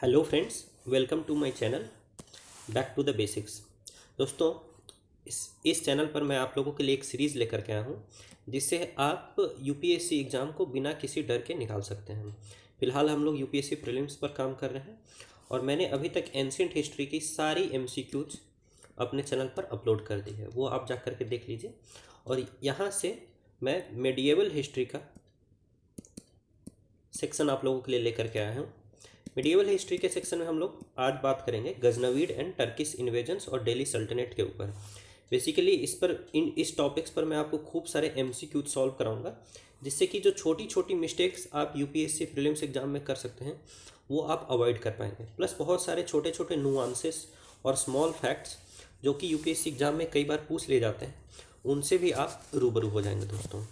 Hello friends, welcome to my channel back to the basics. दोस्तों, इस channel पर मैं आप लोगों के लिए एक सीरीज़ लेकर के आया हूँ जिससे आप यूपीएससी एग्ज़ाम को बिना किसी डर के निकाल सकते हैं। फ़िलहाल हम लोग यूपीएससी प्रीलिम्स पर काम कर रहे हैं और मैंने अभी तक एंशिएंट हिस्ट्री की सारी एमसीक्यूज अपने चैनल पर अपलोड कर दी है, वो आप जा कर के देख लीजिए। और यहाँ से मैं मेडिएवल हिस्ट्री का सेक्शन आप लोगों के लिए लेकर के आया हूँ। मिडिवल हिस्ट्री के सेक्शन में हम लोग आज बात करेंगे गजनवीड एंड टर्किश इन्वेजन्स और दिल्ली सल्तनत के ऊपर। बेसिकली इस टॉपिक्स पर मैं आपको खूब सारे एमसीक्यू सॉल्व कराऊंगा, जिससे कि जो छोटी छोटी मिस्टेक्स आप यूपीएससी प्रीलिम्स एग्जाम में कर सकते हैं वो आप अवॉइड कर पाएंगे। प्लस बहुत सारे छोटे छोटे नुआंसेस और स्मॉल फैक्ट्स जो कि यूपीएससी एग्जाम में कई बार पूछ लिए जाते हैं, उनसे भी आप रूबरू हो जाएंगे। दोस्तों,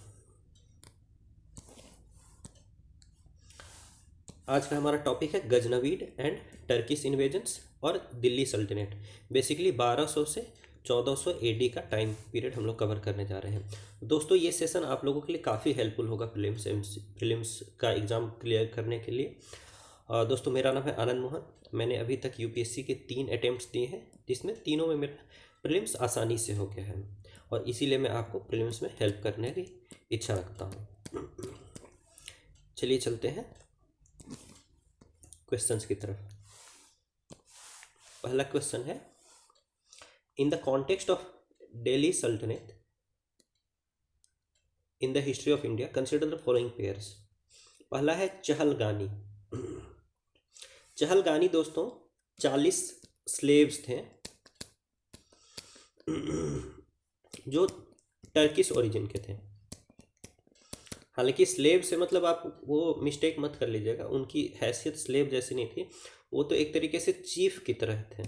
आज का हमारा टॉपिक है गजनवीड एंड टर्किश इन्वेजन्स और दिल्ली सल्तनत। बेसिकली 1200 से 1400 एडी का टाइम पीरियड हम लोग कवर करने जा रहे हैं। दोस्तों, ये सेशन आप लोगों के लिए काफ़ी हेल्पफुल होगा प्रीलिम्स का एग्ज़ाम क्लियर करने के लिए। दोस्तों, मेरा नाम है आनंद मोहन। मैंने अभी तक यूपीएससी के 3 अटैम्प्ट्स दिए हैं, जिसमें तीनों में मेरा प्रीलिम्स आसानी से हो गया है और इसीलिए मैं आपको प्रीलिम्स में हेल्प करने की इच्छा रखता हूँ। चलिए चलते हैं क्वेश्चंस की तरफ। पहला क्वेश्चन है, in the context of Delhi Saltanat in the history of India consider the following pairs. पहला है चहलगानी। चहलगानी दोस्तों 40 स्लेव्स थे जो टर्किश ओरिजिन के थे। हालांकि स्लेव से मतलब आप वो मिस्टेक मत कर लीजिएगा, उनकी हैसियत स्लेव जैसी नहीं थी, वो तो एक तरीके से चीफ की तरह थे।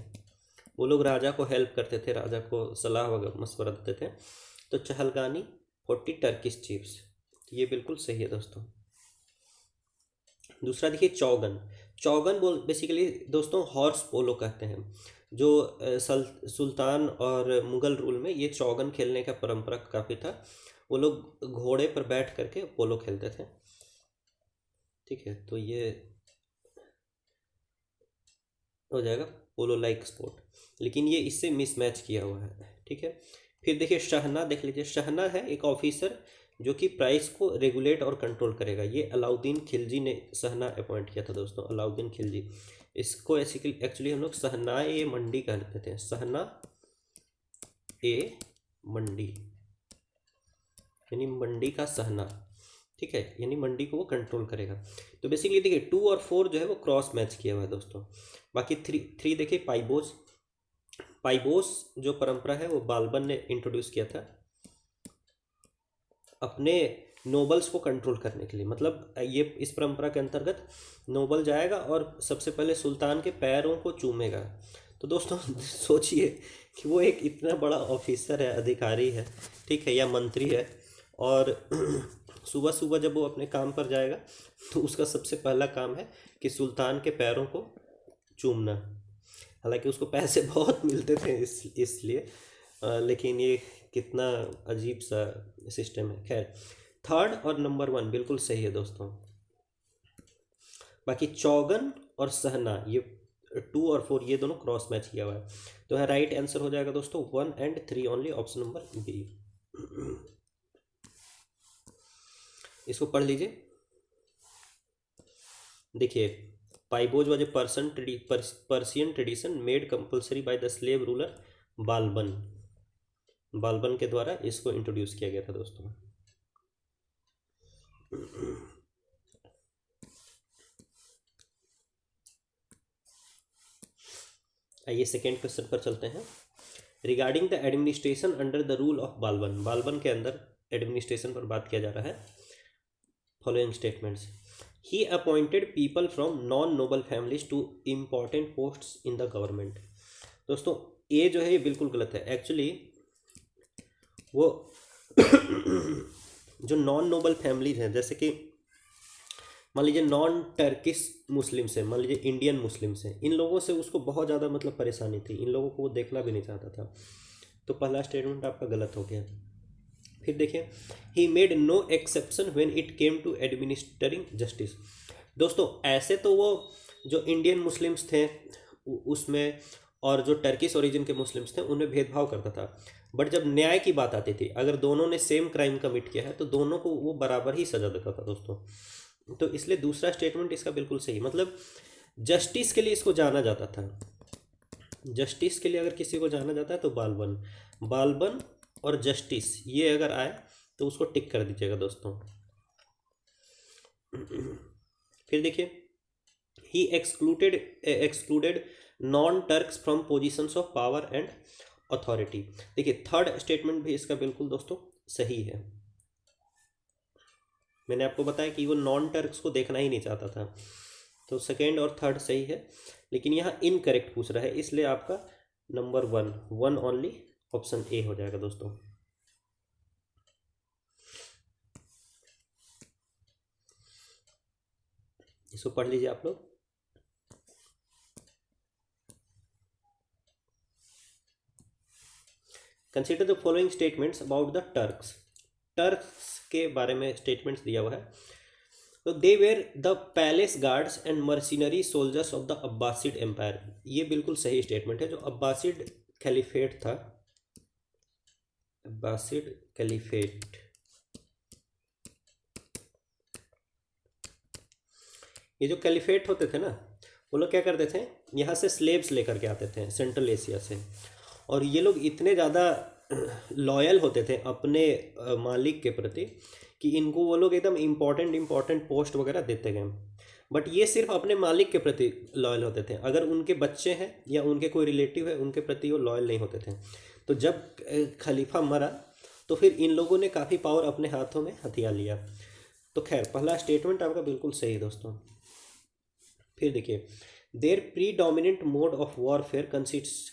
वो लोग राजा को हेल्प करते थे, राजा को सलाह वगैरह मशवरा देते थे। तो चहलगानी 40 टर्किश चीफ्स, ये बिल्कुल सही है दोस्तों। दूसरा देखिए चौगन। चौगन बेसिकली दोस्तों हॉर्स पोलो कहते हैं। जो सुल्तान और मुगल रूल में ये चौगन खेलने का परंपरा काफ़ी था। वो लोग घोड़े पर बैठ करके पोलो खेलते थे। ठीक है, तो ये हो जाएगा पोलो लाइक स्पोर्ट, लेकिन ये इससे मिसमैच किया हुआ है। ठीक है, फिर देखिए शहना, देख लीजिए। शहना है एक ऑफिसर जो कि प्राइस को रेगुलेट और कंट्रोल करेगा। ये अलाउद्दीन खिलजी ने शहना अपॉइंट किया था दोस्तों, अलाउद्दीन खिलजी। इसको एक्चुअली हम लोग सहना ए मंडी कहते थे, सहना ए मंडी, यानी मंडी का सहना। ठीक है, यानी मंडी को वो कंट्रोल करेगा। तो बेसिकली देखिए 2 और 4 जो है वो क्रॉस मैच किया हुआ है दोस्तों। बाकी 3 देखिए पाइबोस। पाइबोस जो परंपरा है वो बालबन ने इंट्रोड्यूस किया था अपने नोबल्स को कंट्रोल करने के लिए। मतलब ये इस परंपरा के अंतर्गत नोबल जाएगा और सबसे पहले सुल्तान के पैरों को चूमेगा। तो दोस्तों सोचिए कि वो एक इतना बड़ा ऑफिसर है, अधिकारी है, ठीक है, या मंत्री है, और सुबह सुबह जब वो अपने काम पर जाएगा तो उसका सबसे पहला काम है कि सुल्तान के पैरों को चूमना। हालांकि उसको पैसे बहुत मिलते थे इसलिए, लेकिन ये कितना अजीब सा सिस्टम है। खैर, 3rd और नंबर 1 बिल्कुल सही है दोस्तों। बाकी चौगन और सहना, ये 2 और 4 ये दोनों क्रॉस मैच किया हुआ है। तो है राइट आंसर हो जाएगा दोस्तों 1 and 3 only, option number B. इसको पढ़ लीजिए। देखिए, paibos was a Persian tradition made compulsory by the slave ruler Balban. Balban के द्वारा इसको इंट्रोड्यूस किया गया था दोस्तों। आइए सेकेंड क्वेश्चन पर चलते हैं। Regarding the administration under the rule of Balban. Balban के अंदर एडमिनिस्ट्रेशन पर बात किया जा रहा है। Following statements, he appointed people from non noble families to important posts in the government. दोस्तों ये जो है ये बिल्कुल गलत है। एक्चुअली वो जो नॉन नोबल फैमिलीज हैं, जैसे कि मान लीजिए नॉन टर्किश मुस्लिम्स हैं, मान लीजिए इंडियन मुस्लिम्स हैं, इन लोगों से उसको बहुत ज़्यादा मतलब परेशानी थी, इन लोगों को वो देखना भी नहीं चाहता था। तो पहला स्टेटमेंट आपका गलत हो गया। फिर देखिए, he made no exception when it came to administering justice. दोस्तों ऐसे तो वो जो इंडियन मुस्लिम्स थे उसमें और जो टर्किश ओरिजिन के मुस्लिम्स थे उनमें भेदभाव करता था। बट जब न्याय की बात आती थी, अगर दोनों ने सेम क्राइम कमिट किया है तो दोनों को वो बराबर ही सजा देता था दोस्तों। तो इसलिए दूसरा स्टेटमेंट इसका बिल्कुल सही, मतलब जस्टिस के लिए इसको जाना जाता था। जस्टिस के लिए अगर किसी को जाना जाता है तो बालबन, बालबन और जस्टिस ये अगर आए तो उसको टिक कर दीजिएगा दोस्तों। फिर देखिए, he excluded non Turks from positions of power and authority. देखिए थर्ड स्टेटमेंट भी इसका बिल्कुल दोस्तों सही है। मैंने आपको बताया कि वो नॉन टर्क्स को देखना ही नहीं चाहता था, तो सेकेंड और थर्ड सही है, लेकिन यहाँ इनकरेक्ट पूछ रहा है, इसलिए आपका number one only option A हो जाएगा दोस्तों। इसको पढ़ लीजिए आप लोग। Consider the following statements about the Turks. Turks के बारे में स्टेटमेंट्स दिया हुआ है। तो they were the palace guards and mercenary soldiers of the Abbasid empire. ये बिल्कुल सही स्टेटमेंट है। जो अब्बासिड कैलिफेट था, अब्बासिड कैलिफेट, ये जो कैलिफेट होते थे ना, वो लोग क्या करते थे, यहाँ से स्लेब्स लेकर के आते थे सेंट्रल एशिया से, और ये लोग इतने ज़्यादा लॉयल होते थे अपने मालिक के प्रति कि इनको वो लोग एकदम इम्पॉर्टेंट पोस्ट वगैरह देते गए। बट ये सिर्फ अपने मालिक के प्रति लॉयल होते थे, अगर उनके बच्चे हैं या उनके कोई रिलेटिव है उनके प्रति वो लॉयल नहीं होते थे। तो जब खलीफा मरा तो फिर इन लोगों ने काफ़ी पावर अपने हाथों में हथिया लिया। तो खैर पहला स्टेटमेंट आपका बिल्कुल सही दोस्तों। फिर देखिए, there predominant mode of warfare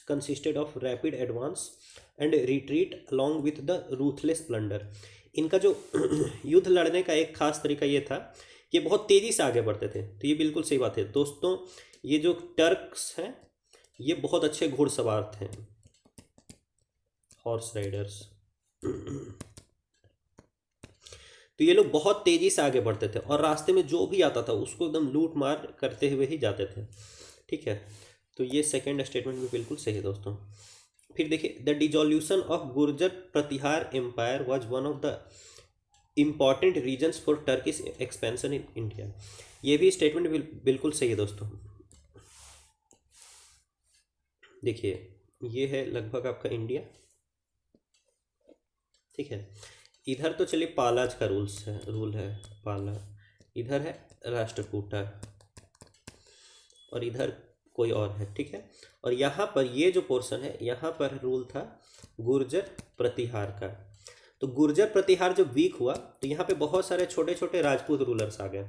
consisted of rapid advance and retreat along with the ruthless plunder. इनका जो युद्ध लड़ने का एक खास तरीका ये था कि बहुत तेज़ी से आगे बढ़ते थे। तो ये बिल्कुल सही बात है दोस्तों। ये जो टर्क्स हैं ये बहुत अच्छे घुड़सवार थे, हॉर्स राइडर्स। तो ये लोग बहुत तेज़ी से आगे बढ़ते थे और रास्ते में जो भी आता था उसको एकदम लूट मार करते हुए ही जाते थे। ठीक है, तो ये सेकेंड स्टेटमेंट भी बिल्कुल सही है दोस्तों। फिर देखिए, the dissolution of Gurjara Pratihara empire was one of the important reasons for Turkish expansion in India. ये भी स्टेटमेंट बिल्कुल सही है दोस्तों। देखिए ये है लगभग आपका इंडिया। ठीक है, इधर तो चलिए पालाज का रूल है पाला, इधर है राष्ट्रकूटा और इधर कोई और है। ठीक है, और यहाँ पर ये जो पोर्शन है यहाँ पर रूल था गुर्जर प्रतिहार का। तो गुर्जर प्रतिहार जब वीक हुआ तो यहाँ पे बहुत सारे छोटे छोटे राजपूत रूलर्स आ गए,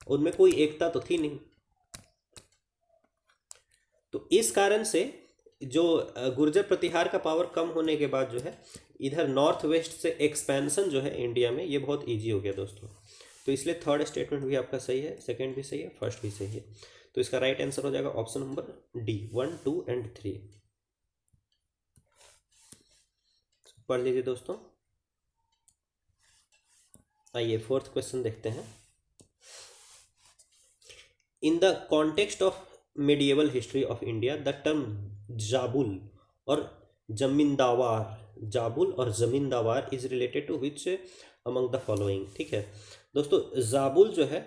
उनमें कोई एकता तो थी नहीं। तो इस कारण से जो गुर्जर प्रतिहार का पावर कम होने के बाद जो है इधर नॉर्थ वेस्ट से एक्सपेंशन जो है इंडिया में ये बहुत इजी हो गया दोस्तों। तो इसलिए थर्ड स्टेटमेंट भी आपका सही है, सेकंड भी सही है, फर्स्ट भी सही है। तो इसका राइट आंसर हो जाएगा ऑप्शन नंबर डी, 1, 2 एंड 3। पढ़ लीजिए दोस्तों। आइए फोर्थ क्वेश्चन देखते हैं। In the context of medieval history of India, the term Zabul और जाबुल और Zamindawar is related to which among the following. ठीक है दोस्तों, जाबुल जो है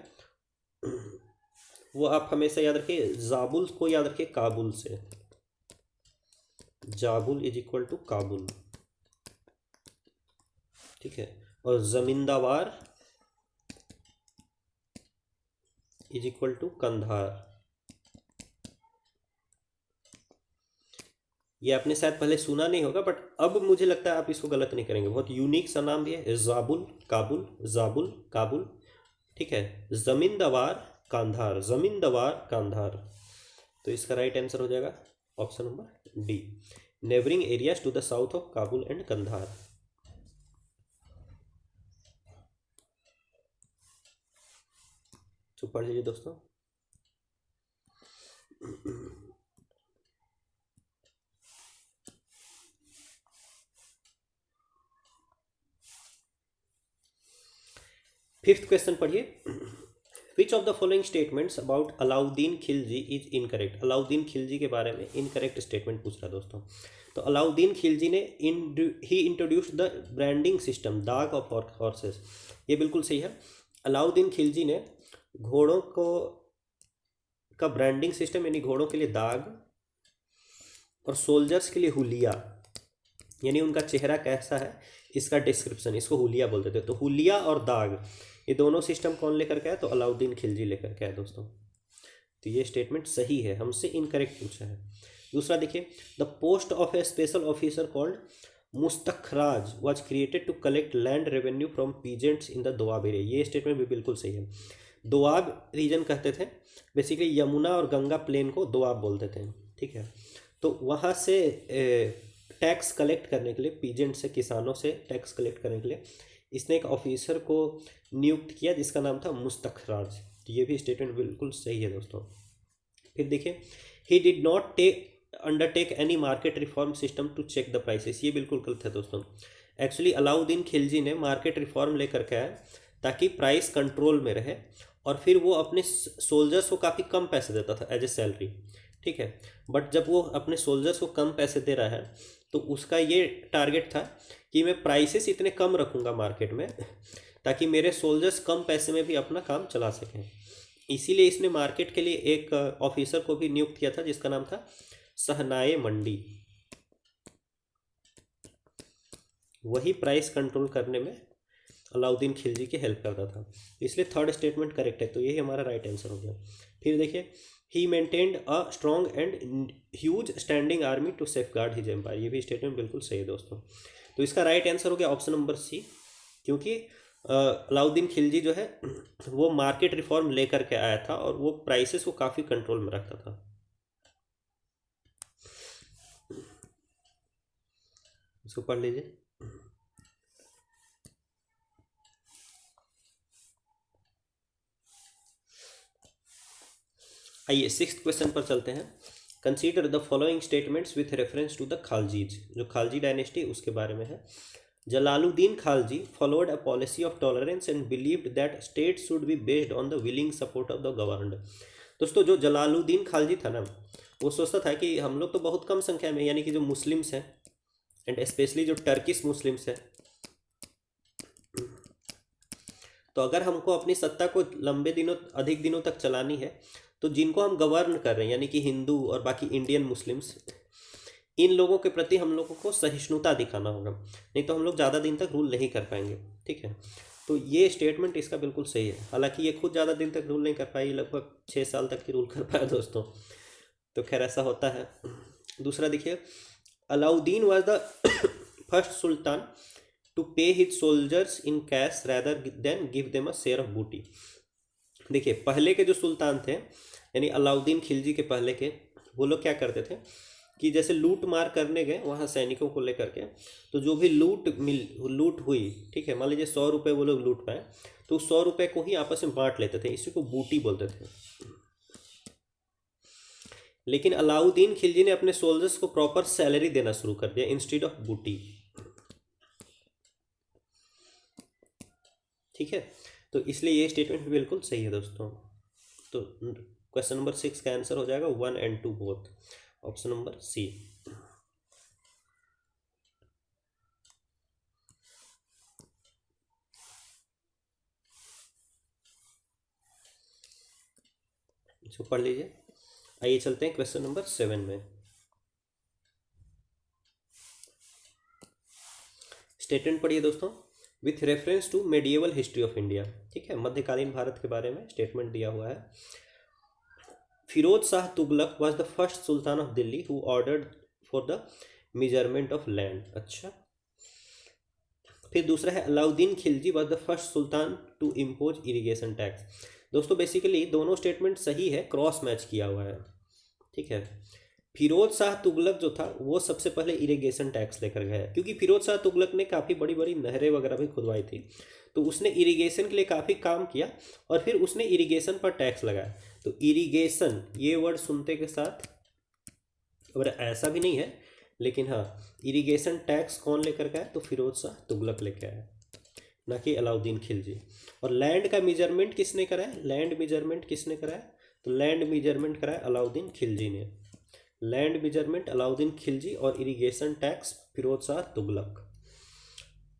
वो आप हमेशा याद रखिए, जाबुल को याद रखिए काबुल से। Zabul is equal to Kabul. ठीक है, और Zamindawar is equal to Kandahar. ये आपने शायद पहले सुना नहीं होगा, बट अब मुझे लगता है आप इसको गलत नहीं करेंगे। बहुत यूनिक सा नाम भी है, जाबुल काबुल, जाबुल काबुल। ठीक है, जमींदावार कांधार, जमींदावार कांधार। तो इसका राइट आंसर हो जाएगा option number D, neighbouring areas to the south of Kabul and Kandahar. तो पढ़ लीजिए दोस्तों। फिफ्थ क्वेश्चन पढ़िए। Which of the following statements about Alauddin Khilji is incorrect. Alauddin Khilji के बारे में इनकरेक्ट स्टेटमेंट पूछ रहा है दोस्तों। तो अलाउद्दीन खिलजी ने ही इंट्रोड्यूस्ड द ब्रांडिंग सिस्टम दाग ऑफ हॉर्सेस, ये बिल्कुल सही है। अलाउद्दीन खिलजी ने घोड़ों को का ब्रांडिंग सिस्टम यानी घोड़ों के लिए दाग और सोल्जर्स के लिए हुलिया, यानी उनका चेहरा कैसा है इसका डिस्क्रिप्शन, इसको हुलिया बोलते थे। तो हुलिया और दाग ये दोनों सिस्टम कौन लेकर के आया? तो अलाउद्दीन खिलजी लेकर के आया दोस्तों। तो ये स्टेटमेंट सही है, हमसे इनकरेक्ट पूछा है। दूसरा देखिए, the post of a special officer called Mustakhraj was created to collect land revenue from peasants in the Doab area. ये स्टेटमेंट भी बिल्कुल सही है। दोआब रीजन कहते थे, बेसिकली यमुना और गंगा प्लेन को दोआब बोलते थे, ठीक है। तो वहाँ से टैक्स कलेक्ट करने के लिए, पीजेंट से, किसानों से टैक्स कलेक्ट करने के लिए इसने एक ऑफिसर को नियुक्त किया जिसका नाम था मुस्तखराज। तो ये भी स्टेटमेंट बिल्कुल सही है दोस्तों। फिर देखिए, he did not undertake any market reform system to check the prices. ये बिल्कुल गलत है दोस्तों। एक्चुअली अलाउद्दीन खिलजी ने मार्केट रिफॉर्म लेकर के आया ताकि प्राइस कंट्रोल में रहे, और फिर वो अपने सोल्जर्स को काफ़ी कम पैसे देता था एज ए सैलरी, ठीक है। बट जब वो अपने सोल्जर्स को कम पैसे दे रहा है तो उसका ये टारगेट था कि मैं प्राइसेस इतने कम रखूँगा मार्केट में ताकि मेरे सोल्जर्स कम पैसे में भी अपना काम चला सकें। इसीलिए इसने मार्केट के लिए एक ऑफिसर को भी नियुक्त किया था जिसका नाम था सहनाए मंडी। वही प्राइस कंट्रोल करने में अलाउद्दीन खिलजी की हेल्प करता था, इसलिए थर्ड स्टेटमेंट करेक्ट है। तो यही हमारा राइट आंसर हो गया। फिर देखिए, he maintained a strong and huge standing army to safeguard his empire. ये भी स्टेटमेंट बिल्कुल सही है दोस्तों। तो इसका राइट आंसर हो गया ऑप्शन नंबर सी, क्योंकि अलाउद्दीन खिलजी जो है वो मार्केट रिफॉर्म लेकर के आया था और वो प्राइसेस को काफ़ी कंट्रोल में रखता था। इसको पढ़ लीजिए। आइए सिक्स्थ क्वेश्चन पर चलते हैं। Consider the following statements with reference to the Khaljis. जो खालजी डायनेस्टी उसके बारे में है। Jalaluddin Khalji followed a policy of tolerance and believed that state should be based on the willing support of the governed. दोस्तों, जो जलालुद्दीन खालजी था ना, वो सोचता था कि हम लोग तो बहुत कम संख्या में, यानी कि जो मुस्लिम्स हैं एंड स्पेशली जो टर्किश मुस्लिम्स हैं, तो अगर हमको अपनी सत्ता को लंबे दिनों, अधिक दिनों तक चलानी है, तो जिनको हम गवर्न कर रहे हैं यानी कि हिंदू और बाकी इंडियन मुस्लिम्स, इन लोगों के प्रति हम लोगों को सहिष्णुता दिखाना होगा, नहीं तो हम लोग ज़्यादा दिन तक रूल नहीं कर पाएंगे, ठीक है। तो ये स्टेटमेंट इसका बिल्कुल सही है। हालांकि ये खुद ज़्यादा दिन तक रूल नहीं कर पाई, लगभग 6 साल तक की रूल कर पाया दोस्तों। तो खैर ऐसा होता है। दूसरा देखिए, Alauddin was the first sultan to pay his soldiers in cash rather than give them a share of booty. देखिए, पहले के जो सुल्तान थे यानी अलाउद्दीन खिलजी के पहले के, वो लोग क्या करते थे कि जैसे लूट मार करने गए वहाँ सैनिकों को लेकर के, तो जो भी लूट हुई, ठीक है, मान लीजिए 100 रुपये वो लोग लूट पाए, तो 100 रुपये को ही आपस में बांट लेते थे, इसी को बूटी बोलते थे। लेकिन अलाउद्दीन खिलजी ने अपने सोल्जर्स को प्रॉपर सैलरी देना शुरू कर दिया इंस्टेड ऑफ बूटी, ठीक है। तो इसलिए ये स्टेटमेंट बिल्कुल सही है दोस्तों। तो क्वेश्चन नंबर 6 का आंसर हो जाएगा 1 and 2 both, option number C. इसको पढ़ लीजिए। आइए चलते हैं क्वेश्चन नंबर 7 में। स्टेटमेंट पढ़िए दोस्तों। With reference to medieval history of India, ठीक है, मध्यकालीन भारत के बारे में स्टेटमेंट दिया हुआ है। Firoz Shah Tughlaq was the first sultan of Delhi who ordered for the measurement of land. अच्छा, फिर दूसरा है Alauddin Khilji was the first sultan to impose irrigation tax. दोस्तों बेसिकली दोनों स्टेटमेंट सही है, क्रॉस मैच किया हुआ है, ठीक है। फिरोज शाह तुगलक जो था वो सबसे पहले इरिगेशन टैक्स लेकर गया, क्योंकि फिरोज शाह तुगलक ने काफ़ी बड़ी बड़ी नहरें वगैरह भी खुदवाई थी, तो उसने इरिगेशन के लिए काफ़ी काम किया और फिर उसने इरिगेशन पर टैक्स लगाया। तो इरिगेशन ये वर्ड सुनते के साथ, और ऐसा भी नहीं है लेकिन हाँ, इरिगेशन टैक्स कौन लेकर गया? तो फिरोज शाह तुगलक लेकर आया। ना कि अलाउद्दीन खिलजी। और लैंड का मेजरमेंट किसने कराया, लैंड मेजरमेंट किसने कराया, तो लैंड मेजरमेंट कराया अलाउद्दीन खिलजी ने। लैंड मेजरमेंट अलाउद्दीन खिलजी और इरिगेशन टैक्स फिरोज शाह तुगलक।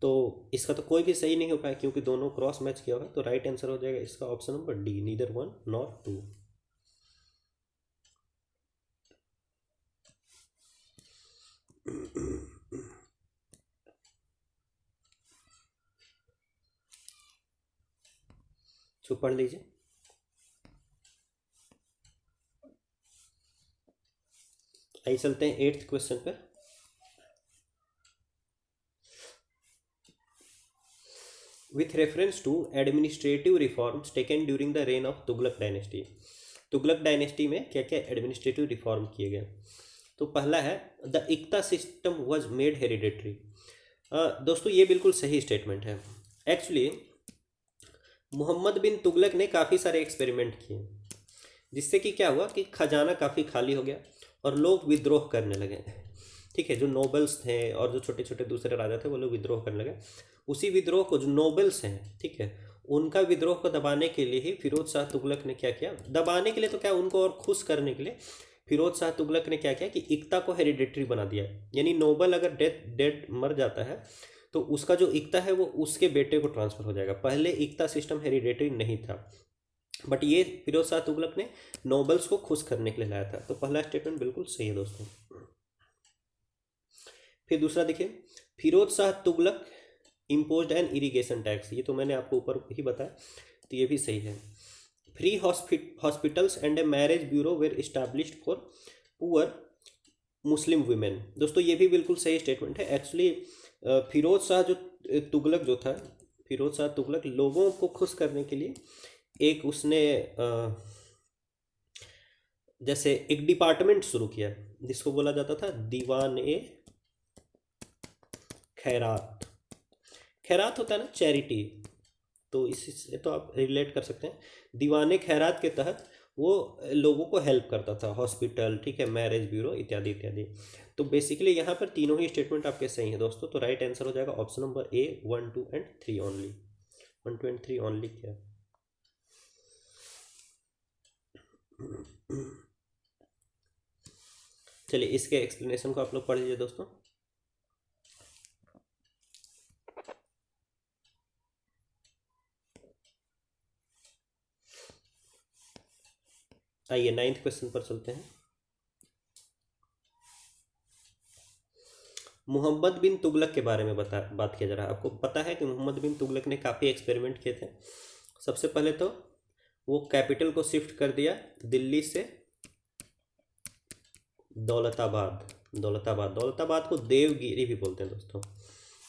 तो इसका तो कोई भी सही नहीं हो पाया क्योंकि दोनों क्रॉस मैच किया होगा। तो राइट आंसर हो जाएगा इसका option number D, neither 1 nor 2। तो पढ़ लीजिए। आइए चलते हैं 8th क्वेश्चन पर। With reference to administrative reforms taken during the reign of Tughlaq dynasty. Tughlaq dynasty में क्या क्या एडमिनिस्ट्रेटिव रिफॉर्म किए गए। तो पहला है the iqta system was made hereditary. दोस्तों ये बिल्कुल सही स्टेटमेंट है। एक्चुअली मोहम्मद बिन तुगलक ने काफ़ी सारे एक्सपेरिमेंट किए जिससे कि क्या हुआ कि खजाना काफ़ी खाली हो गया और लोग विद्रोह करने लगे। ठीक है, जो नोबल्स थे और जो छोटे छोटे दूसरे राजा थे वो लोग विद्रोह करने लगे। उसी विद्रोह को जो नोबल्स हैं, ठीक है, उनका विद्रोह को दबाने के लिए ही फिरोज शाह तुगलक ने क्या किया, दबाने के लिए तो क्या उनको और खुश करने के लिए फिरोज शाह तुगलक ने क्या किया कि इक्ता को हेरिडेटरी बना दिया। यानी नोबल अगर डेड मर जाता है तो उसका जो इक्ता है वो उसके बेटे को ट्रांसफर हो जाएगा। पहले इक्ता सिस्टम हेरिडेटरी नहीं था, बट ये फिरोज शाह तुगलक ने नोबल्स को खुश करने के लिए लाया था। तो पहला स्टेटमेंट बिल्कुल सही है दोस्तों। फिर दूसरा देखिए, Firoz Shah Tughlaq imposed an irrigation tax. ये तो मैंने आपको ऊपर ही बताया, तो ये भी सही है। Free hospitals and a marriage bureau were established for poor Muslim women. दोस्तों ये भी बिल्कुल सही स्टेटमेंट है। एक्चुअली फिरोज शाह जो तुगलक जो था, फिरोज शाह तुगलक लोगों को खुश करने के लिए एक उसने जैसे एक डिपार्टमेंट शुरू किया जिसको बोला जाता था दीवान ए खैरात। खैरात होता है ना चैरिटी, तो इससे तो आप रिलेट कर सकते हैं। दीवाने खैरात के तहत वो लोगों को हेल्प करता था, हॉस्पिटल, ठीक है, मैरिज ब्यूरो इत्यादि इत्यादि। तो बेसिकली यहाँ पर तीनों ही स्टेटमेंट आपके सही हैं दोस्तों। तो राइट आंसर हो जाएगा option number A 1, 2 and 3 only. 1, 2 and 3 only क्या। चलिए इसके एक्सप्लेनेशन को आप लोग पढ़ लीजिए दोस्तों। आइए 9th क्वेश्चन पर चलते हैं। मोहम्मद बिन तुगलक के बारे में बात किया जा रहा है। आपको पता है कि मोहम्मद बिन तुगलक ने काफ़ी एक्सपेरिमेंट किए थे। सबसे पहले तो वो कैपिटल को शिफ्ट कर दिया दिल्ली से दौलताबाद। दौलताबाद को देवगिरी भी बोलते हैं दोस्तों।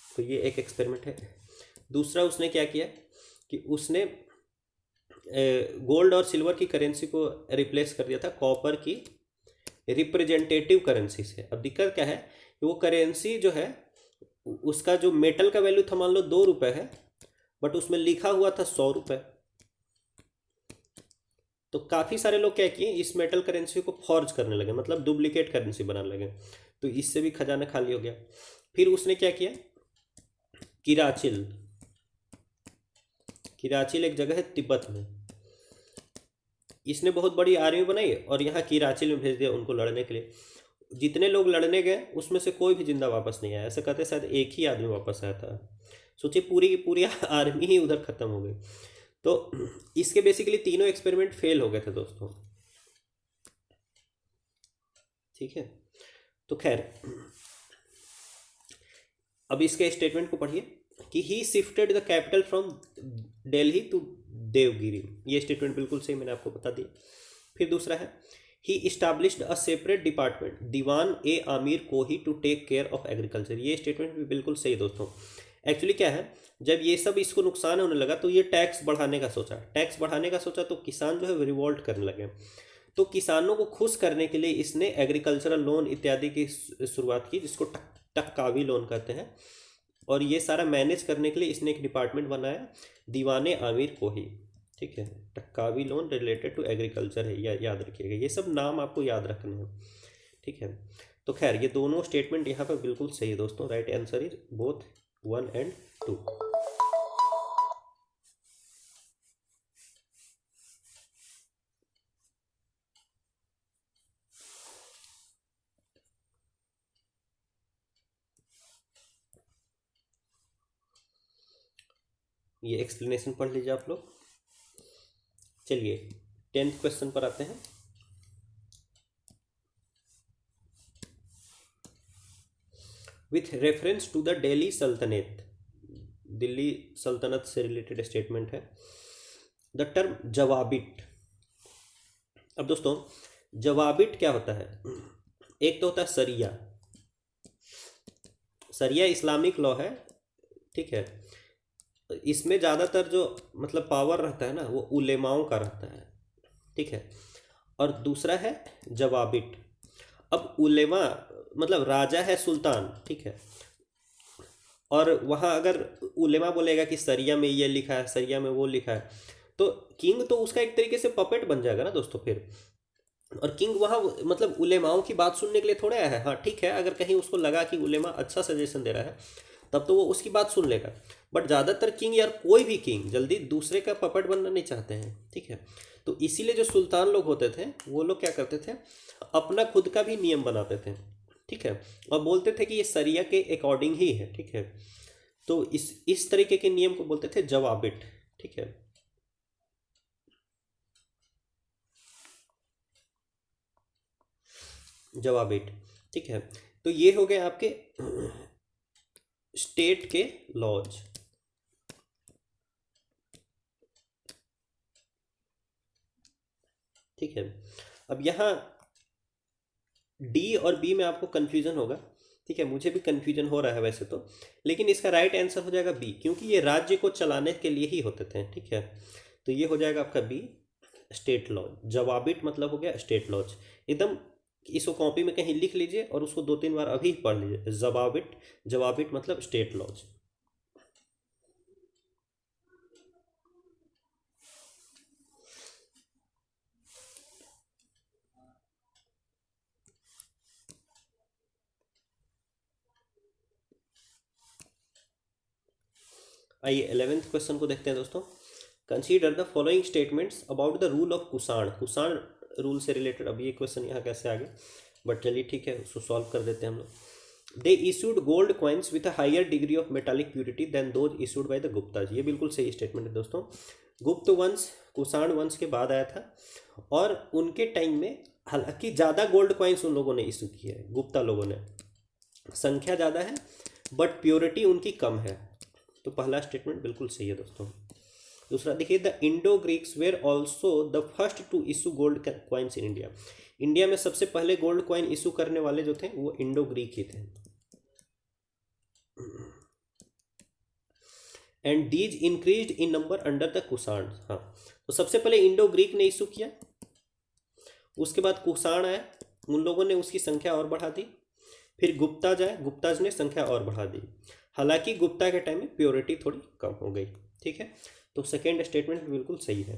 तो ये एक एक्सपेरिमेंट है। दूसरा उसने क्या किया कि उसने गोल्ड और सिल्वर की करेंसी को रिप्लेस कर दिया था कॉपर की रिप्रेजेंटेटिव करेंसी से। अब दिक्कत क्या है कि वो करेंसी जो है उसका जो मेटल का वैल्यू था मान लो 2 रुपये है, बट उसमें लिखा हुआ था 100 रुपये। तो काफ़ी सारे लोग क्या किए, इस मेटल करेंसी को फॉर्ज करने लगे, मतलब डुप्लीकेट करेंसी बनाने लगे। तो इससे भी खजाना खाली हो गया। फिर उसने क्या किया, किराचिल एक जगह है तिब्बत में, इसने बहुत बड़ी आर्मी बनाई और यहाँ किराचिल में भेज दिया उनको लड़ने के लिए। जितने लोग लड़ने गए उसमें से कोई भी जिंदा वापस नहीं आया। ऐसा कहते शायद एक ही आदमी वापस आया था। सोचिए पूरी की पूरी आर्मी ही उधर खत्म हो गई। तो इसके बेसिकली तीनों एक्सपेरिमेंट फेल हो गए थे दोस्तों। ठीक है, तो खैर अब इसके स्टेटमेंट को पढ़िए कि he shifted the capital from Delhi to Devagiri. ये स्टेटमेंट बिल्कुल सही, मैंने आपको बता दिया। फिर दूसरा है he established a separate department Diwan i Amir Kohi to take care of agriculture. ये स्टेटमेंट भी बिल्कुल सही दोस्तों। एक्चुअली क्या है, जब ये सब इसको नुकसान होने लगा तो ये टैक्स बढ़ाने का सोचा तो किसान जो है रिवोल्ट करने लगे। तो किसानों को खुश करने के लिए इसने एग्रीकल्चरल लोन इत्यादि की शुरुआत की जिसको टक्कावी लोन कहते हैं। और ये सारा मैनेज करने के लिए इसने एक डिपार्टमेंट बनाया दीवाने आमिर कोही। ठीक है, टक्कावी लोन रिलेटेड टू एग्रीकल्चर है, याद रखिएगा, ये सब नाम आपको याद रखने हैं। ठीक है, तो खैर ये दोनों स्टेटमेंट यहाँ पर बिल्कुल सही है दोस्तों। Right answer is both 1 and 2। ये एक्सप्लेनेशन पढ़ लीजिए आप लोग। चलिए 10th क्वेश्चन पर आते हैं। With reference to the Delhi Sultanate, Delhi Sultanate से रिलेटेड स्टेटमेंट है, द टर्म जवाबिट। अब दोस्तों जवाबिट क्या होता है? एक तो होता है सरिया। सरिया इस्लामिक लॉ है, ठीक है। इसमें ज़्यादातर जो मतलब पावर रहता है ना वो उलेमाओं का रहता है, ठीक है। और दूसरा है जवाबिट। अब उलेमा मतलब राजा है सुल्तान, ठीक है। और वहाँ अगर उलेमा बोलेगा कि सरिया में ये लिखा है, सरिया में वो लिखा है, तो किंग तो उसका एक तरीके से पपेट बन जाएगा ना दोस्तों फिर। और किंग वहाँ मतलब उलेमाओं की बात सुनने के लिए थोड़े आया है। हाँ ठीक है, अगर कहीं उसको लगा कि उलेमा अच्छा सजेशन दे रहा है तब तो वो उसकी बात सुन लेगा। बट ज़्यादातर किंग यार कोई भी किंग जल्दी दूसरे का पपेट बनना नहीं चाहते हैं, ठीक है। तो इसीलिए जो सुल्तान लोग होते थे वो लोग क्या करते थे, अपना खुद का भी नियम बनाते थे, ठीक है। और बोलते थे कि ये सरिया के अकॉर्डिंग ही है, ठीक है। तो इस तरीके के नियम को बोलते थे जवाबिट, ठीक है। जवाबिट, ठीक है। तो ये हो गए आपके स्टेट के लॉज। ठीक है। अब यहाँ डी और बी में आपको कंफ्यूजन होगा, ठीक है। मुझे भी कंफ्यूजन हो रहा है वैसे तो, लेकिन इसका राइट आंसर हो जाएगा बी, क्योंकि ये राज्य को चलाने के लिए ही होते थे, ठीक है। तो ये हो जाएगा आपका बी, स्टेट लॉज। जवाबिट मतलब हो गया स्टेट लॉज। एकदम इसको कॉपी में कहीं लिख लीजिए और उसको 2-3 बार अभी पढ़ लीजिए। जवाबिट, जवाबिट मतलब स्टेट लॉज। आइए 11th क्वेश्चन को देखते हैं दोस्तों। Consider the following statements about the rule of Kushan. Kushan rule से रिलेटेड, अब ये क्वेश्चन यहाँ कैसे आ गया, बट चलिए ठीक है, उसको सॉल्व कर देते हैं हम लोग। They issued gold coins with a higher degree of metallic purity than those issued by the Guptas. ये बिल्कुल सही स्टेटमेंट है दोस्तों। गुप्त वंश कुषाण वंश के बाद आया था, और उनके टाइम में हालांकि ज़्यादा गोल्ड कॉइन्स उन लोगों ने इशू किए हैं, गुप्ता लोगों ने। संख्या ज़्यादा है बट प्योरिटी उनकी कम है। तो पहला स्टेटमेंट बिल्कुल सही है दोस्तों। दूसरा देखिए, the Indo Greeks were also the first to issue gold coins in India. India में सबसे पहले गोल्ड कॉइन इशू करने वाले जो थे वो इंडो ग्रीक ही थे। And these increased in number under the Kushan. हाँ, तो सबसे पहले इंडो ग्रीक ने इशू किया, उसके बाद कुषाण आया, उन लोगों ने उसकी संख्या और बढ़ा दी। फिर गुप्ताज आए, गुप्ताज ने संख्या और बढ़ा दी। हालांकि गुप्ता के टाइम में प्योरिटी थोड़ी कम हो गई, ठीक है। तो सेकेंड स्टेटमेंट बिल्कुल सही है।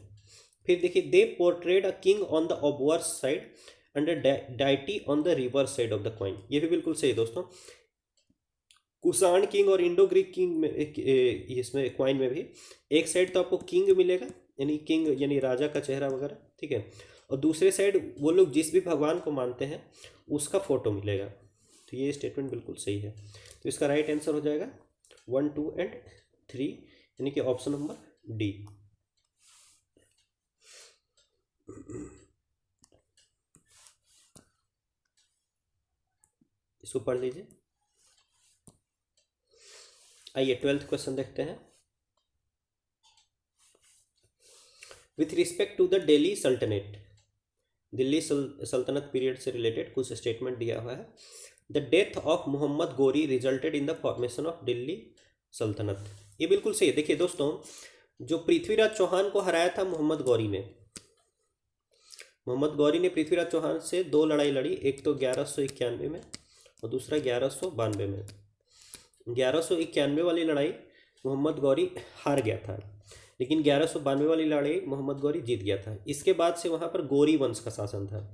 फिर देखिए, they portrayed a king on the obverse side and deity on the reverse side of the coin. ये भी बिल्कुल सही दोस्तों। कुषाण किंग और इंडो ग्रीक किंग में इसमें क्वाइन में भी एक साइड तो आपको किंग मिलेगा, यानी किंग यानी राजा का चेहरा वगैरह, ठीक है। और दूसरे साइड वो लोग जिस भी भगवान को मानते हैं उसका फोटो मिलेगा। तो ये स्टेटमेंट बिल्कुल सही है। तो इसका राइट आंसर हो जाएगा 1, 2 एंड 3, यानी कि ऑप्शन नंबर डी। इसको पढ़ लीजिए। आइए 12th क्वेश्चन देखते हैं। With respect to the Delhi Sultanate, Delhi सल्तनत पीरियड से रिलेटेड कुछ स्टेटमेंट दिया हुआ है। The death of Mohammad Ghori resulted in the formation of Delhi Sultanate. ये बिल्कुल सही है। देखिए दोस्तों, जो पृथ्वीराज चौहान को हराया था मोहम्मद गौरी ने, मोहम्मद गौरी ने पृथ्वीराज चौहान से 2 लड़ाई लड़ी, एक तो 1191 में और दूसरा 1192 में। 1191 वाली लड़ाई मोहम्मद गौरी हार गया था, लेकिन 1192 वाली लड़ाई मोहम्मद गौरी जीत गया था। इसके बाद से वहाँ पर गौरी वंश का शासन था,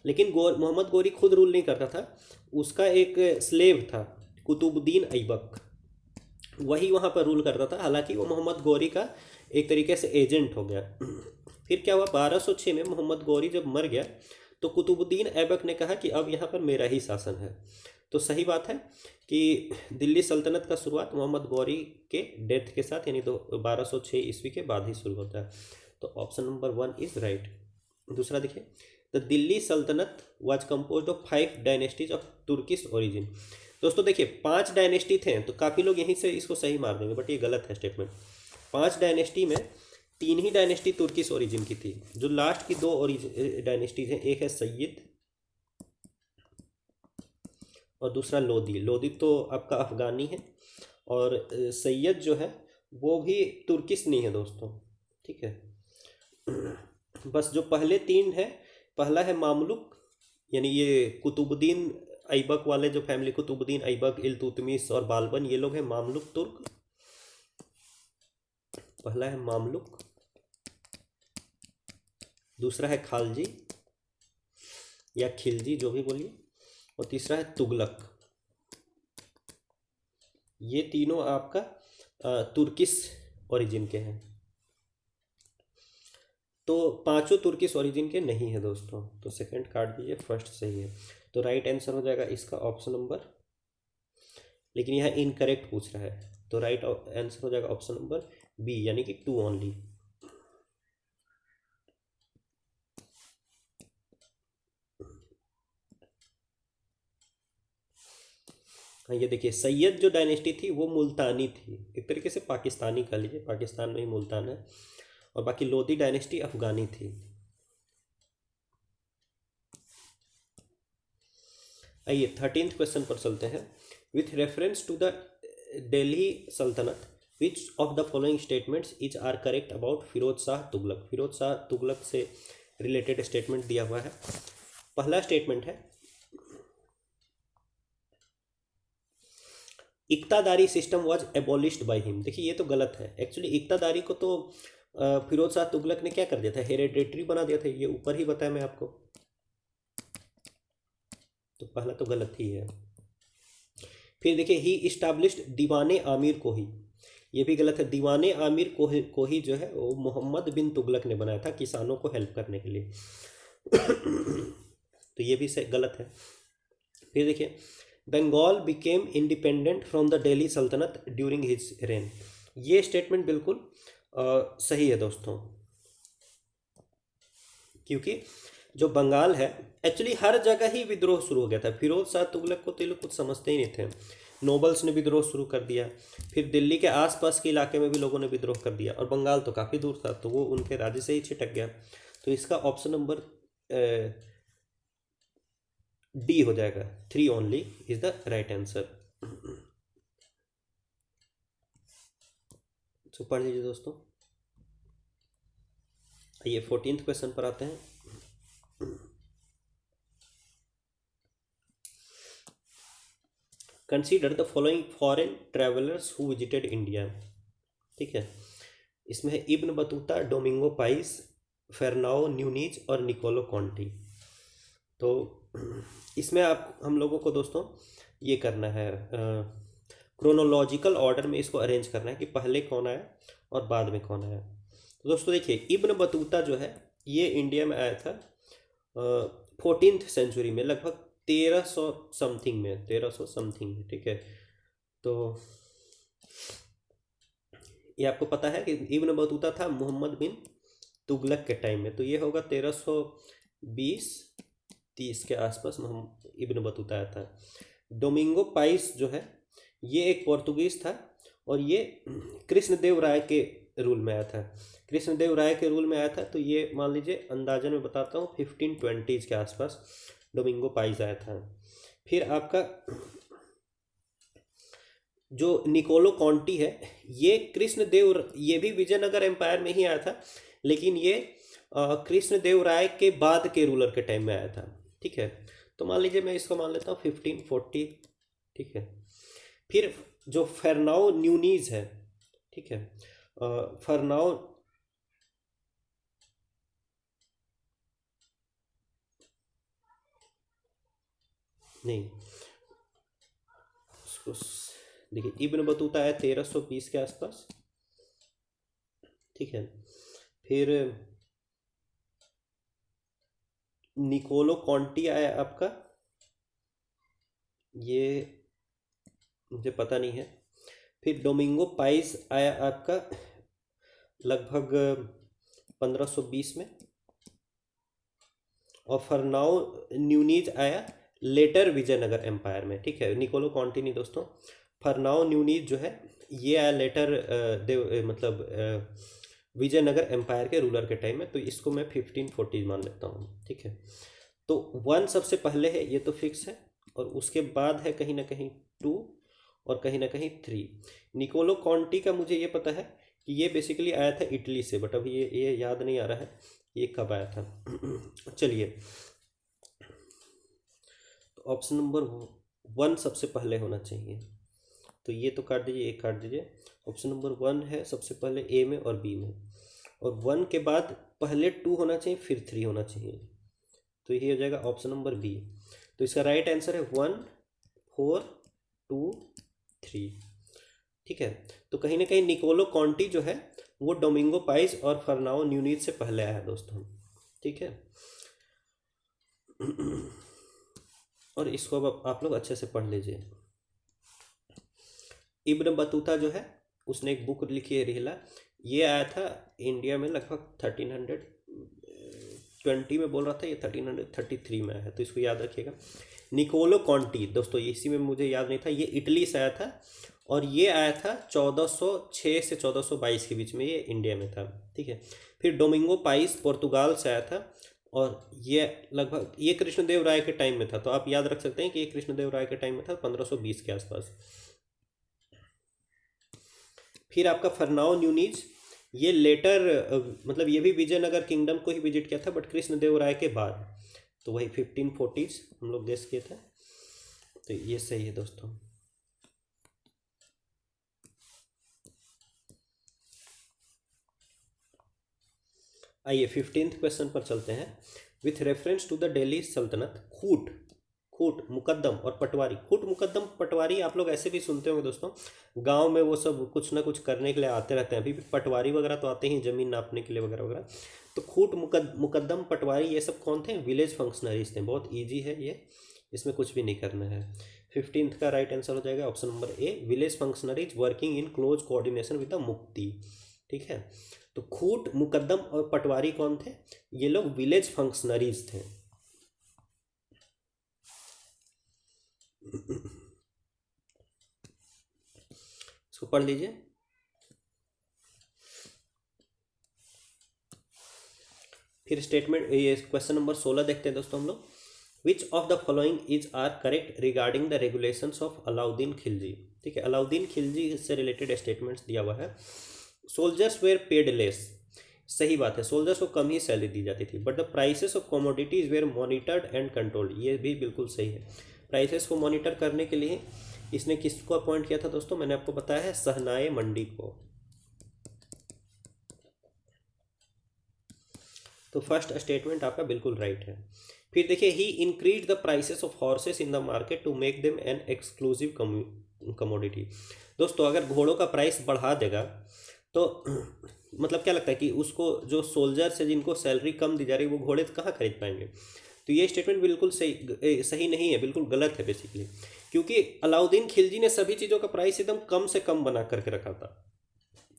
लेकिन मोहम्मद गौरी खुद रूल नहीं करता था, उसका एक स्लेव था कुतुबुद्दीन ऐबक, वही वहाँ पर रूल करता था। हालांकि वो मोहम्मद गौरी का एक तरीके से एजेंट हो गया। फिर क्या हुआ, 1206 में मोहम्मद गौरी जब मर गया तो कुतुबुद्दीन ऐबक ने कहा कि अब यहाँ पर मेरा ही शासन है। तो सही बात है कि दिल्ली सल्तनत का शुरुआत मोहम्मद गौरी के डेथ के साथ यानी तो 1206 ईस्वी के बाद ही शुरू होता है। तो ऑप्शन नंबर 1 इज राइट। दूसरा देखिए, द दिल्ली सल्तनत was composed of 5 dynasties of Turkish origin. दोस्तों देखिए 5 डायनेस्टी थे, तो काफ़ी लोग यहीं से इसको सही मार देंगे, बट ये गलत है स्टेटमेंट। 5 डायनेस्टी में 3 ही डायनेस्टी तुर्किश ओरिजिन की थी। जो लास्ट की 2 डायनेस्टीज हैं, एक है सैयद और दूसरा लोदी। लोदी तो आपका अफगानी है, और सैयद जो है वो भी तुर्किश नहीं है दोस्तों, ठीक है। बस जो पहले 3 है, पहला है मामलुक, यानी ये कुतुबुद्दीन ऐबक वाले जो फैमिली, कुतुबुद्दीन ऐबक, इल्तुतमिश और बालबन, ये लोग हैं मामलुक तुर्क। पहला है मामलुक, दूसरा है खालजी या खिलजी, जो भी बोलिए, और तीसरा है तुगलक। ये तीनों आपका तुर्किश ओरिजिन के हैं। तो पांचों तुर्किश ओरिजिन के नहीं है दोस्तों, तो सेकंड काट दीजिए, फर्स्ट सही है। तो राइट आंसर हो जाएगा इसका ऑप्शन नंबर, लेकिन यह इनकरेक्ट पूछ रहा है, तो राइट आंसर हो जाएगा ऑप्शन नंबर बी, यानी कि 2 ओनली। हाँ, ये देखिए सैयद जो डायनेस्टी थी वो मुल्तानी थी, एक तरीके से पाकिस्तानी कह लीजिए, पाकिस्तान में ही मुल्तान है। और बाकी लोधी डायनेस्टी अफगानी थी। आइए 13th क्वेश्चन पर चलते हैं। With reference to the Delhi Saltanat which of the following statements is are correct about Firoz Shah Tughlaq. Firoz Shah Tughlaq से रिलेटेड स्टेटमेंट दिया हुआ है। पहला स्टेटमेंट है, iqtadari system was abolished by him. देखिए ये तो गलत है, एक्चुअली इक्तादारी को तो फिरोज शाह तुगलक ने क्या कर दिया था, हेरेडिटरी बना दिया था, ये ऊपर ही बताया मैं आपको। तो पहला तो गलत ही है। फिर देखिए ही इस्टाब्लिश्ड दीवाने आमिर को ही, ये भी गलत है। दीवाने आमिर को ही जो है वो मोहम्मद बिन तुगलक ने बनाया था किसानों को हेल्प करने के लिए। तो ये भी गलत है। फिर देखिए Bengal became independent from the Delhi Sultanate during his reign. ये स्टेटमेंट बिल्कुल सही है दोस्तों, क्योंकि जो बंगाल है एक्चुअली हर जगह ही विद्रोह शुरू हो गया था। फिरोज शाह तुगलक को तो ये लोग कुछ समझते ही नहीं थे। नोबल्स ने विद्रोह शुरू कर दिया, फिर दिल्ली के आसपास के इलाके में भी लोगों ने विद्रोह कर दिया, और बंगाल तो काफ़ी दूर था, तो वो उनके राज्य से ही छिटक गया। तो इसका ऑप्शन नंबर डी हो जाएगा, 3 only is the right answer. तो पढ़ लीजिए दोस्तों। आइए 14th क्वेश्चन पर आते हैं। Consider the following foreign travellers who visited India. ठीक है, इसमें है इब्न बतूता, डोमिंगो पाइस, फेरनाओ न्यूनीज और निकोलो कॉन्टी। तो इसमें आप हम लोगों को दोस्तों ये करना है, क्रोनोलॉजिकल ऑर्डर में इसको अरेंज करना है कि पहले कौन आया और बाद में कौन आया। तो दोस्तों देखिए इब्न बतूता जो है ये इंडिया में आया था 14th सेंचुरी में, लगभग 1300 समथिंग में, 1300 समथिंग में, ठीक है। तो ये आपको पता है कि इब्न बतूता था मोहम्मद बिन तुगलक के टाइम में, तो ये होगा 1320-30 के आसपास इब्न बतूता आया था। डोमिंगो पाइस जो है ये एक पोर्तुगीज था, और ये कृष्णदेव राय के रूल में आया था। कृष्णदेव राय के रूल में आया था, तो ये मान लीजिए अंदाजन में बताता हूँ 1520s के आसपास डोमिंगो पाइस आया था। फिर आपका जो निकोलो कॉन्टी है ये कृष्णदेव, ये भी विजयनगर एम्पायर में ही आया था, लेकिन ये कृष्णदेव राय के बाद के रूलर के टाइम में आया था, ठीक है। तो मान लीजिए मैं इसको मान लेता हूँ 1540, ठीक है। फिर जो फेरनाओ न्यूनीज है, ठीक है, फेरनाओ नहीं, उसको देखिए इब्न बतूता है 1320 के आसपास, ठीक है। फिर निकोलो कॉन्टी आया आपका ये मुझे पता नहीं है। फिर डोमिंगो पाइस आया आपका लगभग 1520 में, और फरनाओ न्यूनीज आया लेटर विजयनगर एम्पायर में। ठीक है, निकोलो कॉन्टिनी दोस्तों, फरनाओ न्यूनीज जो है ये आया लेटर मतलब विजयनगर एम्पायर के रूलर के टाइम में, तो इसको मैं 1540 मान लेता हूँ। ठीक है, तो 1 सबसे पहले है, ये तो फिक्स है, और उसके बाद है कहीं ना कहीं 2 और कहीं ना कहीं 3। निकोलो कॉन्टी का मुझे ये पता है कि ये बेसिकली आया था इटली से, बट अभी ये याद नहीं आ रहा है ये कब आया था। चलिए, तो ऑप्शन नंबर 1 सबसे पहले होना चाहिए, तो ये तो काट दीजिए, एक काट दीजिए। ऑप्शन नंबर 1 है सबसे पहले ए में और बी में, और 1 के बाद पहले 2 होना चाहिए, फिर 3 होना चाहिए, तो ये हो जाएगा ऑप्शन नंबर बी। तो इसका राइट आंसर है 1 4 2 3। ठीक है, तो कहीं ना कहीं निकोलो कॉन्टी जो है वो डोमिंगो पाइस और फरनाओ न्यूनीज से पहले आया है दोस्तों। ठीक है, और इसको अब आप लोग अच्छे से पढ़ लीजिए। इब्न बतूता जो है उसने एक बुक लिखी है रिहला, ये आया था इंडिया में लगभग 1320 में बोल रहा था, ये 1333 में आया है, तो इसको याद रखिएगा। निकोलो कॉन्टी दोस्तों, इसी में मुझे याद नहीं था, ये इटली से आया था, और ये आया था 1406 से 1422 के बीच में, ये इंडिया में था। ठीक है, फिर डोमिंगो पाइस पुर्तगाल से आया था, और ये लगभग ये कृष्णदेव राय के टाइम में था, तो आप याद रख सकते हैं कि ये कृष्णदेव राय के टाइम में था 1520 के आसपास। फिर आपका फरनाओ न्यूनीज, ये लेटर मतलब ये भी विजयनगर किंगडम को ही विजिट किया था, बट कृष्णदेव राय के बाद, तो वही 1540s हम लोग गेस किए थे, तो ये सही है दोस्तों। आइए 15th क्वेश्चन पर चलते हैं। With reference to the Delhi Sultanate, khut खूट मुकद्दम और पटवारी, खूट मुकद्दम पटवारी आप लोग ऐसे भी सुनते होंगे दोस्तों, गांव में वो सब कुछ ना कुछ करने के लिए आते रहते हैं, अभी भी पटवारी वगैरह तो आते ही ज़मीन नापने के लिए वगैरह वगैरह। तो खूट मुकद्दम पटवारी ये सब कौन थे? विलेज फंक्शनरीज थे। बहुत ईजी है ये, इसमें कुछ भी नहीं करना है। 15th का राइट आंसर हो जाएगा option number A, village functionaries working in close coordination with the मुक्ति। ठीक है, तो खूट मुकद्दम और पटवारी कौन थे? ये लोग विलेज फंक्शनरीज थे। इसको पढ़ लीजिए। फिर स्टेटमेंट, ये क्वेश्चन नंबर 16 देखते हैं दोस्तों हम लोग। Which of the following is are correct regarding the regulations of Alauddin Khilji. ठीक है, अलाउद्दीन खिलजी से रिलेटेड स्टेटमेंट्स दिया हुआ है। सोल्जर्स वेयर पेड लेस, सही बात है, सोल्जर्स को कम ही सैलरी दी जाती थी, but the prices of commodities were monitored and controlled, ये भी बिल्कुल सही है। प्राइसेस को मॉनिटर करने के लिए इसने किसको अपॉइंट किया था दोस्तों? मैंने आपको बताया है सहनाए मंडी को। तो फर्स्ट स्टेटमेंट आपका बिल्कुल राइट है। फिर देखिए, he increase the prices of horses in the market to make them an exclusive commodity. दोस्तों अगर घोड़ों का प्राइस बढ़ा देगा तो मतलब क्या लगता है कि उसको जो सोल्जर्स है जिनको सैलरी कम दी जा रही है वो घोड़े कहाँ खरीद पाएंगे? तो ये स्टेटमेंट बिल्कुल सही नहीं है, बिल्कुल गलत है बेसिकली, क्योंकि अलाउद्दीन खिलजी ने सभी चीज़ों का प्राइस एकदम कम से कम बना करके रखा था।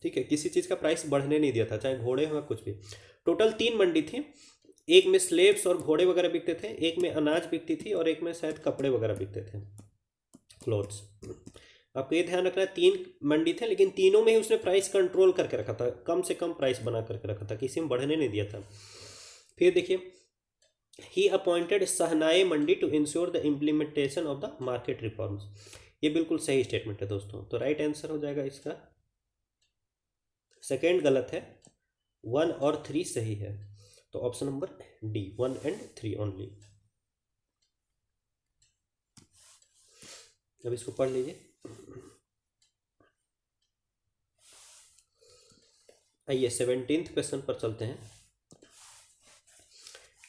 ठीक है, किसी चीज़ का प्राइस बढ़ने नहीं दिया था, चाहे घोड़े हो कुछ भी। टोटल 3 मंडी थी, एक में स्लेब्स और घोड़े वगैरह बिकते थे, एक में अनाज बिकती थी, और एक में शायद कपड़े वगैरह बिकते थे, क्लोथ्स। आपको ये ध्यान रखना है 3 मंडी थे, लेकिन तीनों में ही उसने प्राइस कंट्रोल करके रखा था, कम से कम प्राइस बना करके रखा था, किसी में बढ़ने नहीं दिया था। फिर देखिए, he appointed Shahnai Mandi to ensure the implementation of the market reforms, ये बिल्कुल सही स्टेटमेंट है दोस्तों। तो राइट आंसर हो जाएगा इसका, सेकेंड गलत है, 1 और 3 सही है, तो option number D 1 and 3 only. अब इसको पढ़ लीजिए। आइए 17th क्वेश्चन पर चलते हैं।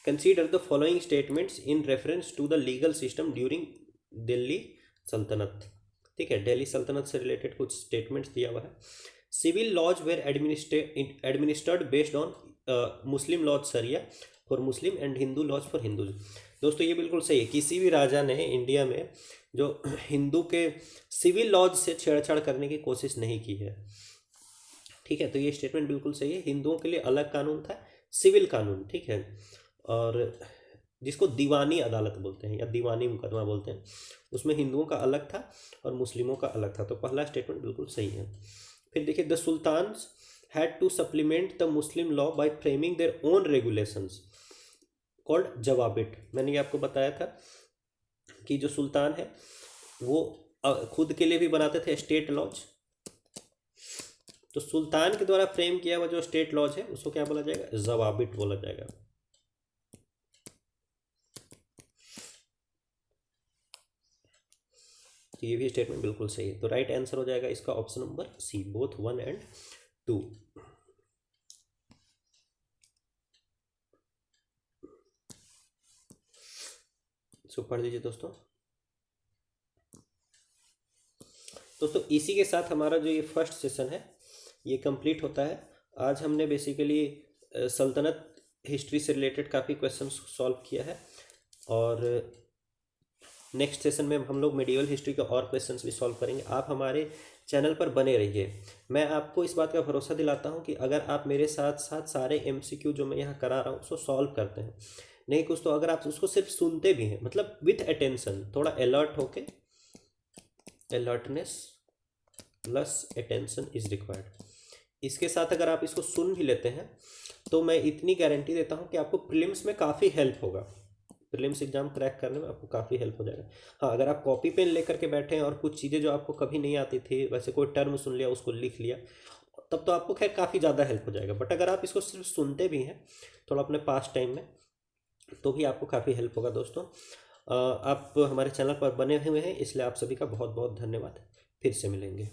Consider the following statements in reference to the legal system during Delhi Sultanate. ठीक है, दिल्ली सल्तनत से रिलेटेड कुछ स्टेटमेंट्स दिया हुआ है। Civil laws were administered based on Muslim laws Sharia for Muslim and Hindu laws for Hindus. दोस्तों ये बिल्कुल सही है, किसी भी राजा ने इंडिया में जो हिंदू के सिविल लॉज से छेड़छाड़ करने की कोशिश नहीं की है। ठीक है, तो ये स्टेटमेंट बिल्कुल सही है। हिंदुओं के लिए अलग कानून था, सिविल कानून, ठीक है, और जिसको दीवानी अदालत बोलते हैं या दीवानी मुकदमा बोलते हैं, उसमें हिंदुओं का अलग था और मुस्लिमों का अलग था। तो पहला स्टेटमेंट बिल्कुल सही है। फिर देखिए, the sultans had to supplement the Muslim law by framing their own regulations called zawabit. मैंने ये आपको बताया था कि जो सुल्तान है वो खुद के लिए भी बनाते थे स्टेट लॉज। तो सुल्तान के द्वारा फ्रेम किया हुआ जो स्टेट लॉज है उसको क्या बोला जाएगा? जवाबिट बोला जाएगा। तो ये भी स्टेटमेंट बिल्कुल सही है। तो राइट आंसर हो जाएगा इसका ऑप्शन नंबर सी, बोथ 1 और 2। इसको पढ़ लीजिए दोस्तों। दोस्तों इसी के साथ हमारा जो ये फर्स्ट सेशन है ये कंप्लीट होता है। आज हमने बेसिकली सल्तनत हिस्ट्री से रिलेटेड काफ़ी क्वेश्चंस सॉल्व किया है, और नेक्स्ट सेशन में हम लोग मेडिवल हिस्ट्री के और क्वेश्चंस भी सॉल्व करेंगे। आप हमारे चैनल पर बने रहिए। मैं आपको इस बात का भरोसा दिलाता हूं कि अगर आप मेरे साथ साथ सारे MCQ जो मैं यहाँ करा रहा हूँ उसको सॉल्व करते हैं, नहीं कुछ तो अगर आप उसको सिर्फ सुनते भी हैं, मतलब विथ अटेंशन, थोड़ा अलर्ट होके, alertness plus attention is required, इसके साथ अगर आप इसको सुन भी लेते हैं तो मैं इतनी गारंटी देता हूँ कि आपको प्रीलिम्स में काफ़ी हेल्प होगा। प्रीलिम्स एग्जाम क्रैक करने में आपको काफ़ी हेल्प हो जाएगा। हाँ, अगर आप कॉपी पेन लेकर के बैठे हैं और कुछ चीज़ें जो आपको कभी नहीं आती थी, वैसे कोई टर्म सुन लिया उसको लिख लिया, तब तो आपको खैर काफ़ी ज़्यादा हेल्प हो जाएगा। बट अगर आप इसको सिर्फ सुनते भी हैं थोड़ा अपने पास टाइम में, तो भी आपको काफ़ी हेल्प होगा। दोस्तों आप हमारे चैनल पर बने हुए हैं, इसलिए आप सभी का बहुत बहुत धन्यवाद। फिर से मिलेंगे।